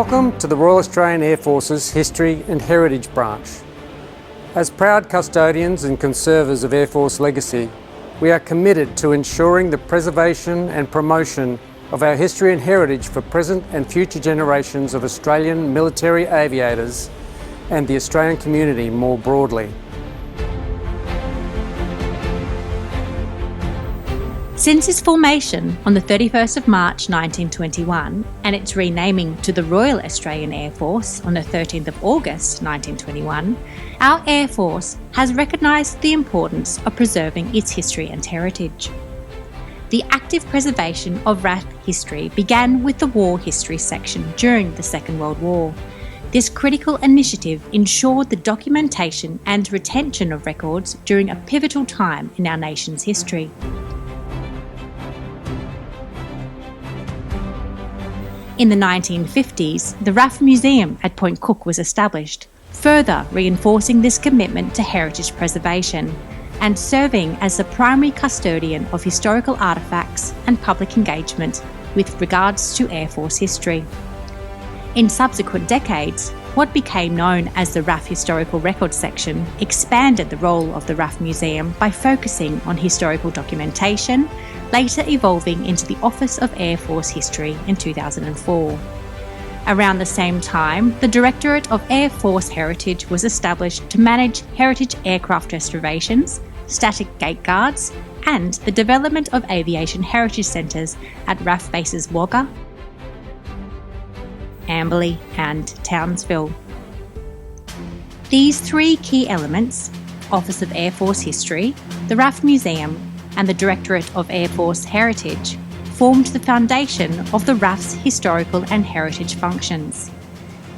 Welcome to the Royal Australian Air Force's History and Heritage Branch. As proud custodians and conservers of Air Force legacy, we are committed to ensuring the preservation and promotion of our history and heritage for present and future generations of Australian military aviators and the Australian community more broadly. Since its formation on the 31st of March 1921 and its renaming to the Royal Australian Air Force on the 13th of August 1921, our Air Force has recognised the importance of preserving its history and heritage. The active preservation of RAF history began with the War History section during the Second World War. This critical initiative ensured the documentation and retention of records during a pivotal time in our nation's history. In the 1950s, the RAF Museum at Point Cook was established, further reinforcing this commitment to heritage preservation and serving as the primary custodian of historical artefacts and public engagement with regards to Air Force history. In subsequent decades, what became known as the RAF Historical Records section expanded the role of the RAF Museum by focusing on historical documentation, later evolving into the Office of Air Force History in 2004. Around the same time, the Directorate of Air Force Heritage was established to manage heritage aircraft restorations, static gate guards, and the development of aviation heritage centres at RAF bases Wagga, Amberley and Townsville. These three key elements, Office of Air Force History, the RAF Museum, and the Directorate of Air Force Heritage, formed the foundation of the RAF's historical and heritage functions.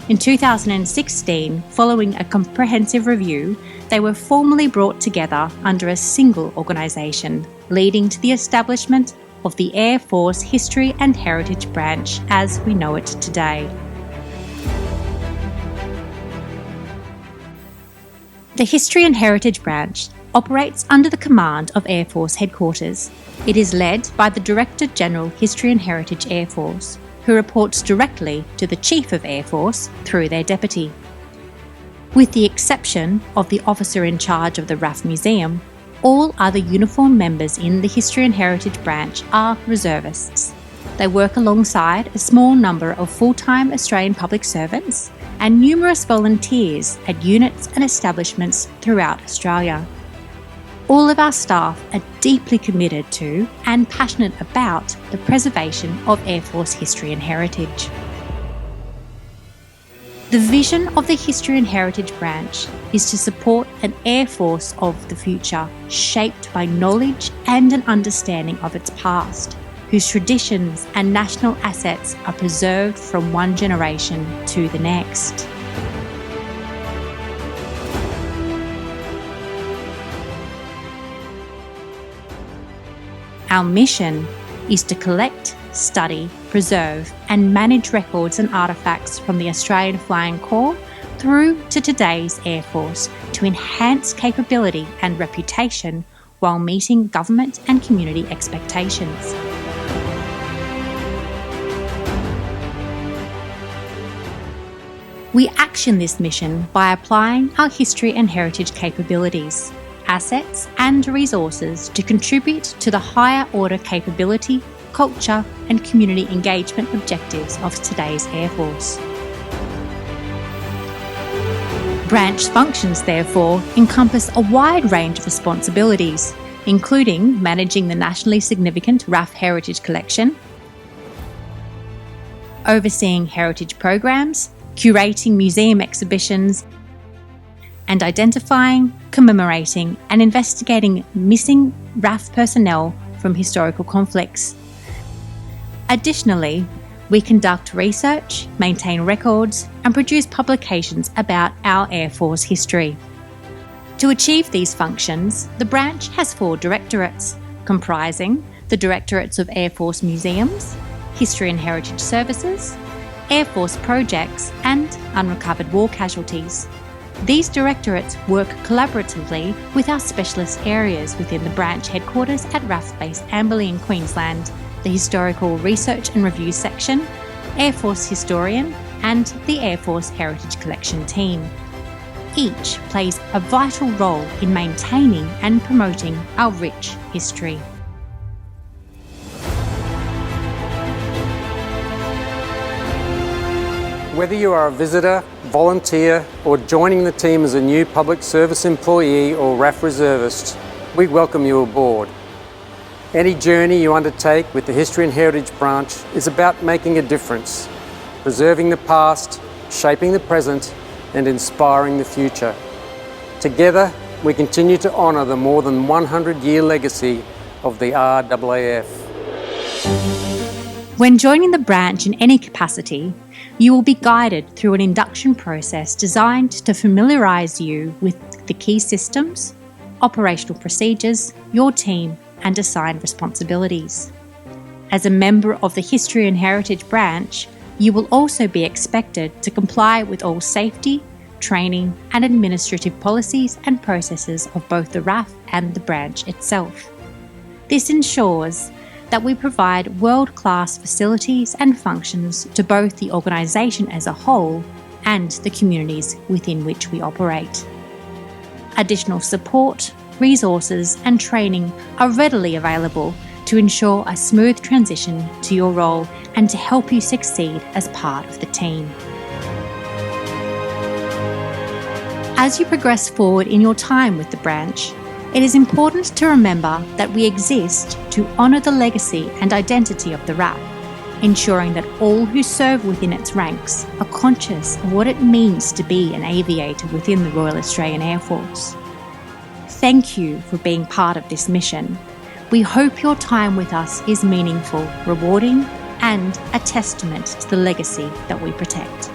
In 2016, following a comprehensive review, they were formally brought together under a single organisation, leading to the establishment of the Air Force History and Heritage Branch as we know it today. The History and Heritage Branch operates under the command of Air Force Headquarters. It is led by the Director General History and Heritage Air Force, who reports directly to the Chief of Air Force through their deputy. With the exception of the officer in charge of the RAF Museum, all other uniformed members in the History and Heritage Branch are reservists. They work alongside a small number of full-time Australian public servants and numerous volunteers at units and establishments throughout Australia. All of our staff are deeply committed to and passionate about the preservation of Air Force history and heritage. The vision of the History and Heritage Branch is to support an Air Force of the future, shaped by knowledge and an understanding of its past, whose traditions and national assets are preserved from one generation to the next. Our mission is to collect, study, preserve and manage records and artefacts from the Australian Flying Corps through to today's Air Force to enhance capability and reputation while meeting government and community expectations. We action this mission by applying our history and heritage capabilities, assets and resources to contribute to the higher order capability, culture and community engagement objectives of today's Air Force. Branch functions, therefore, encompass a wide range of responsibilities, including managing the nationally significant RAF Heritage Collection, overseeing heritage programs, curating museum exhibitions, and identifying, commemorating and investigating missing RAF personnel from historical conflicts. Additionally, we conduct research, maintain records and produce publications about our Air Force history. To achieve these functions, the branch has 4 directorates, comprising the Directorates of Air Force Museums, History and Heritage Services, Air Force Projects and Unrecovered War Casualties. These directorates work collaboratively with our specialist areas within the branch headquarters at RAF Base Amberley in Queensland, the Historical Research and Review Section, Air Force Historian and the Air Force Heritage Collection team. Each plays a vital role in maintaining and promoting our rich history. Whether you are a visitor, volunteer, or joining the team as a new public service employee or RAF reservist, we welcome you aboard. Any journey you undertake with the History and Heritage Branch is about making a difference, preserving the past, shaping the present, and inspiring the future. Together, we continue to honour the more than 100-year legacy of the RAAF. When joining the branch in any capacity, you will be guided through an induction process designed to familiarise you with the key systems, operational procedures, your team, and assigned responsibilities. As a member of the History and Heritage Branch, you will also be expected to comply with all safety, training, and administrative policies and processes of both the RAF and the branch itself. This ensures that we provide world-class facilities and functions to both the organisation as a whole and the communities within which we operate. Additional support, resources and training are readily available to ensure a smooth transition to your role and to help you succeed as part of the team. As you progress forward in your time with the branch, it is important to remember that we exist to honour the legacy and identity of the RAF, ensuring that all who serve within its ranks are conscious of what it means to be an aviator within the Royal Australian Air Force. Thank you for being part of this mission. We hope your time with us is meaningful, rewarding, and a testament to the legacy that we protect.